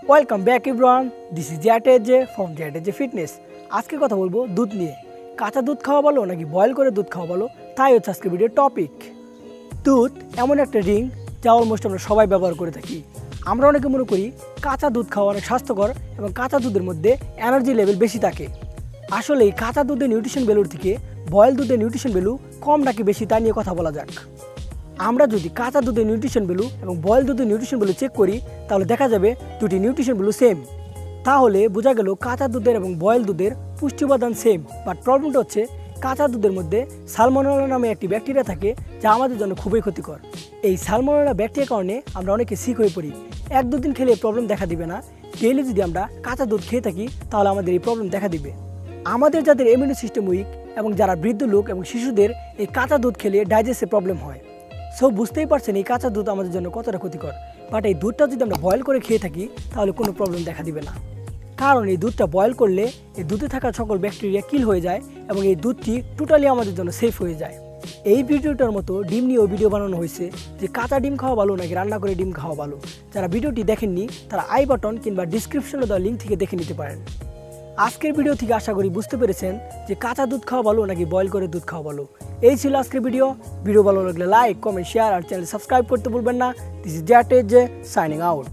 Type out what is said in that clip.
Welcome back everyone, this is জ্যাটেজে from জ্যাটেজে fitness. আজকে কথা বলবো দুধ নিয়ে। কাঁচা দুধ খাওয়া ভালো নাকি বয়েল করে দুধ খাওয়া ভালো, তাই হচ্ছে আজকে ভিডিওর টপিক। দুধ এমন একটা ড্রিঙ্ক যা অলমোস্ট আমরা সবাই ব্যবহার করে থাকি। আমরা অনেকে মনে করি কাঁচা দুধ খাওয়া অনেক স্বাস্থ্যকর এবং কাঁচা দুধের মধ্যে এনার্জি লেভেল বেশি থাকে। আসলে এই কাঁচা দুধের নিউট্রিশন ভ্যালুর থেকে বয়েল দুধের নিউট্রিশন ভ্যালু কম নাকি বেশি তা নিয়ে কথা বলা যাক। আমরা যদি কাঁচা দুধের নিউট্রিশন ভ্যালু এবং বয়েল দুধের নিউট্রিশন ভ্যালু চেক করি তাহলে দেখা যাবে দুটি নিউট্রিশন ভ্যালু সেম। তাহলে বোঝা গেল কাঁচা দুধের এবং বয়েল দুধের পুষ্টি উপাদান সেম, বাট প্রবলেমটা হচ্ছে কাঁচা দুধের মধ্যে সালমোনেলা নামে একটি ব্যাকটেরিয়া থাকে যা আমাদের জন্য খুবই ক্ষতিকর। এই সালমোনেলা ব্যাকটেরিয়ার কারণে আমরা অনেকে সিক হয়ে পড়ি। এক দুদিন খেলে প্রবলেম দেখা দিবে না, ডেইলি যদি আমরা কাঁচা দুধ খেয়ে থাকি তাহলে আমাদের এই প্রবলেম দেখা দিবে। আমাদের যাদের ইমিউনি সিস্টেম উইক এবং যারা বৃদ্ধ লোক এবং শিশুদের এই কাঁচা দুধ খেলে ডাইজেস্টের প্রবলেম হয়। সো বুঝতেই পারছেন এই কাঁচা দুধ আমাদের জন্য কতটা ক্ষতিকর। বাট এই দুধটা যদি আমরা বয়েল করে খেয়ে থাকি তাহলে কোনো প্রবলেম দেখা দিবে না, কারণ এই দুধটা বয়েল করলে এই দুধে থাকা সকল ব্যাকটেরিয়া কিল হয়ে যায় এবং এই দুধটি টোটালি আমাদের জন্য সেফ হয়ে যায়। এই ভিডিওটার মতো ডিম নিয়েও ভিডিও বানানো হয়েছে যে কাঁচা ডিম খাওয়া ভালো নাকি রান্না করে ডিম খাওয়া ভালো। যারা ভিডিওটি দেখেননি তারা আই বাটন কিংবা ডিসক্রিপশনে দেওয়া লিঙ্ক থেকে দেখে নিতে পারেন। আজকের ভিডিও থেকে আশা করি বুঝতে পেরেছেন যে কাঁচা দুধ খাওয়া ভালো নাকি বয়েল করে দুধ খাওয়া ভালো। এই ছিল আজকের ভিডিও ভালো লাগলে লাইক, কমেন্ট, শেয়ার আর চ্যানেল সাবস্ক্রাইব করতে ভুলবেন না। দিস ইজ জ্যাটেজে সাইনিং আউট।